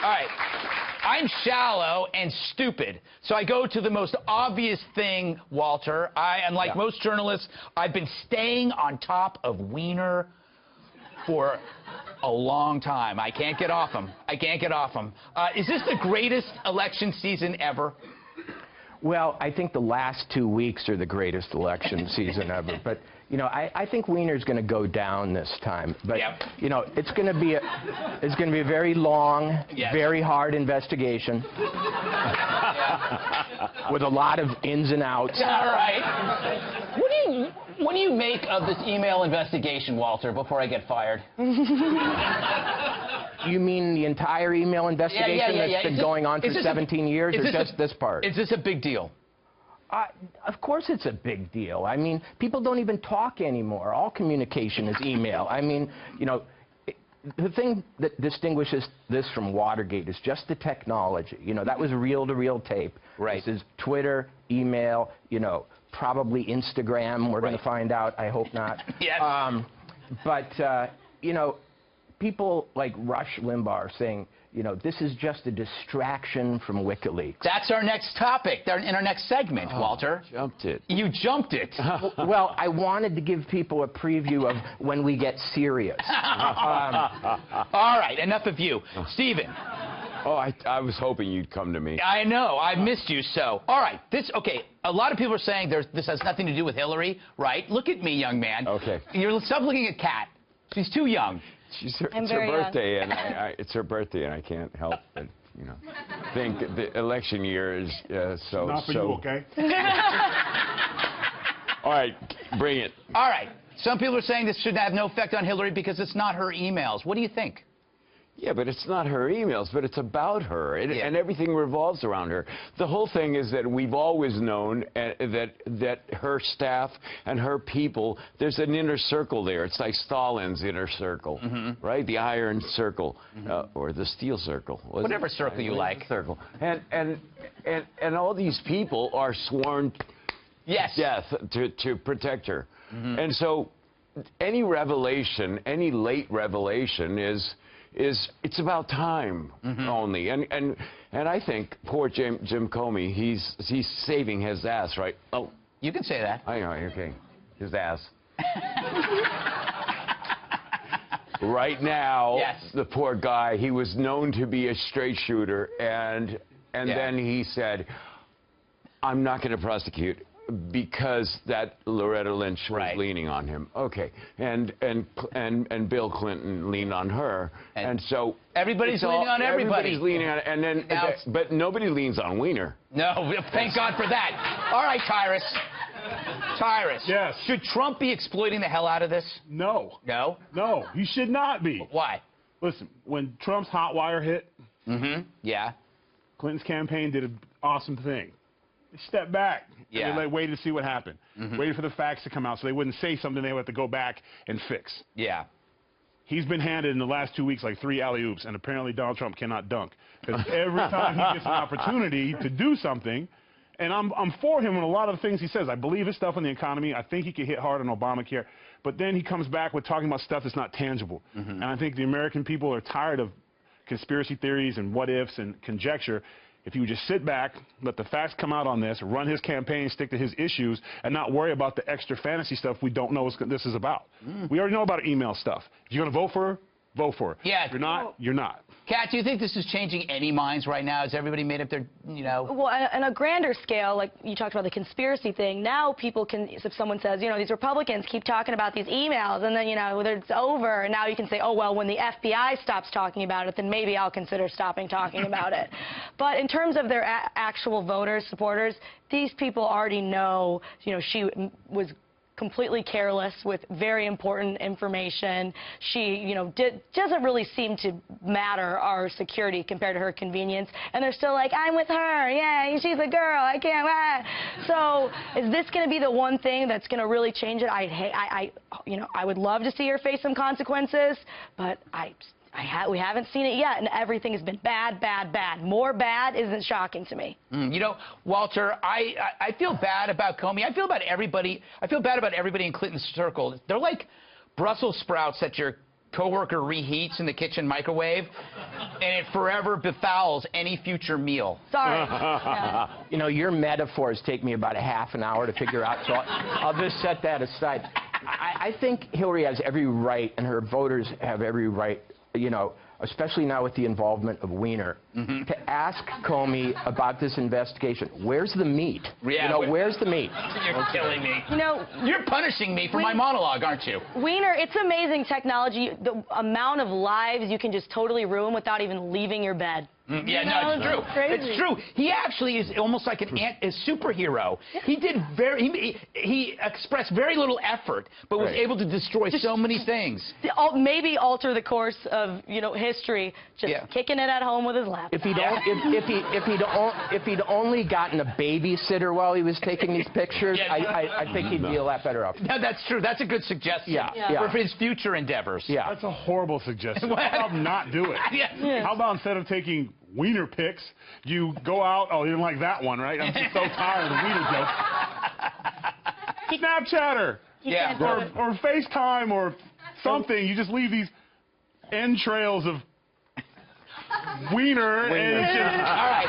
right. I'm shallow and stupid, so I go to the most obvious thing, Walter. Unlike most journalists, I've been staying on top of Wiener for a long time. I can't get off him. I can't get off him. Is this the greatest election season ever? Well, I think the last 2 weeks are the greatest election season ever. But, you know, I think Wiener's going to go down this time. But, you know, it's going to be a very long, very hard investigation with a lot of ins and outs. All right. What do you make of this email investigation, Walter, before I get fired? You mean the entire email investigation that's been going on for 17 years, or just this part? Is this a big deal? Of course it's a big deal. I mean, people don't even talk anymore. All communication is email. I mean, you know, the thing that distinguishes this from Watergate is just the technology. You know, that was reel-to-reel tape. Right. This is Twitter, email, you know, probably Instagram. We're going to find out. I hope not. Yes. You know, people like Rush Limbaugh are saying, you know, this is just a distraction from WikiLeaks. That's our next topic. They're in our next segment, Walter. Jumped it. You jumped it. Well, I wanted to give people a preview of when we get serious. All right, enough of you. Stephen. Oh, I was hoping you'd come to me. I know. I missed you so. All right. Okay, a lot of people are saying this has nothing to do with Hillary, right? Look at me, young man. Okay. Stop looking at Kat. She's too young. It's her birthday, and it's her birthday, and I can't help but, you know, think the election year is so. Not for you, okay? All right, bring it. All right. Some people are saying this should have no effect on Hillary because it's not her emails. What do you think? Yeah, but it's not her emails, but it's about her, and everything revolves around her. The whole thing is that we've always known that her staff and her people, there's an inner circle there. It's like Stalin's inner circle, right? The iron circle, or the steel circle. Whatever circle you like. Circle. And all these people are sworn death to protect her. And so any revelation, any late revelation is it's about time only, and I think poor Jim Comey, he's saving his ass, right? Oh, you can say that. I know, okay, his ass. Right now, the poor guy, he was known to be a straight shooter, and then he said, I'm not going to prosecute because that Loretta Lynch was leaning on him. Okay, and Bill Clinton leaned on her, and so everybody's leaning on everybody. Everybody's leaning on, and then but nobody leans on Wiener. No, thank God for that. All right, Tyrus. Tyrus. Yes. Should Trump be exploiting the hell out of this? No. No? No, he should not be. Why? Listen, when Trump's hot wire hit, Clinton's campaign did an awesome thing. They stepped back. And they waited to see what happened. Waited for the facts to come out so they wouldn't say something they would have to go back and fix. Yeah. He's been handed in the last 2 weeks like 3 alley-oops, and apparently Donald Trump cannot dunk. Because every time he gets an opportunity to do something, and I'm for him on a lot of the things he says. I believe his stuff on the economy. I think he could hit hard on Obamacare. But then he comes back with talking about stuff that's not tangible. And I think the American people are tired of conspiracy theories and what-ifs and conjecture. If you would just sit back, let the facts come out on this, run his campaign, stick to his issues, and not worry about the extra fantasy stuff we don't know what this is about. We already know about email stuff. If you're going to vote for her, vote for her. Yeah. If you're not, you're not. Kat, do you think this is changing any minds right now? Has everybody made up their, you know? Well, on a grander scale, like you talked about the conspiracy thing, now people can, if someone says, you know, these Republicans keep talking about these emails, and then, you know, it's over, and now you can say, oh, well, when the FBI stops talking about it, then maybe I'll consider stopping talking about it. But in terms of their actual voters, supporters, these people already know, you know, she was completely careless with very important information. She, you know, doesn't really seem to matter our security compared to her convenience. And they're still like, I'm with her. Yeah, she's a girl. I can't. So is this going to be the one thing that's going to really change it? You know, I would love to see her face some consequences, but we haven't seen it yet, and everything has been bad, bad, bad. More bad isn't shocking to me. You know, Walter, I feel bad about Comey. I feel bad about everybody in Clinton's circle. They're like Brussels sprouts that you're coworker reheats in the kitchen microwave, and it forever befouls any future meal. Sorry. Yeah. You know, your metaphors take me about a half an hour to figure out, so I'll just set that aside. I think Hillary has every right, and her voters have every right, you know, especially now with the involvement of Weiner, to ask Comey about this investigation. Where's the meat? Yeah, you know, where's the meat? You're killing me. You know, You're punishing me for my monologue, aren't you? Weiner, it's amazing technology, the amount of lives you can just totally ruin without even leaving your bed. Yeah, no, it's true. Crazy. It's true. He actually is almost like a superhero. He did he expressed very little effort, but was able to destroy so many things. Maybe alter the course of, you know, history, just kicking it at home with his laptop. If he'd only gotten a babysitter while he was taking these pictures, I think he'd be a lot better off. No, that's true. That's a good suggestion for his future endeavors. Yeah. That's a horrible suggestion. How about not do it? How about instead of taking Wiener pics, you go out, oh, you didn't like that one, right? I'm just so tired of Wiener jokes. Snapchatter. Or FaceTime or something. You just leave these entrails of Wiener. And it's just, All right.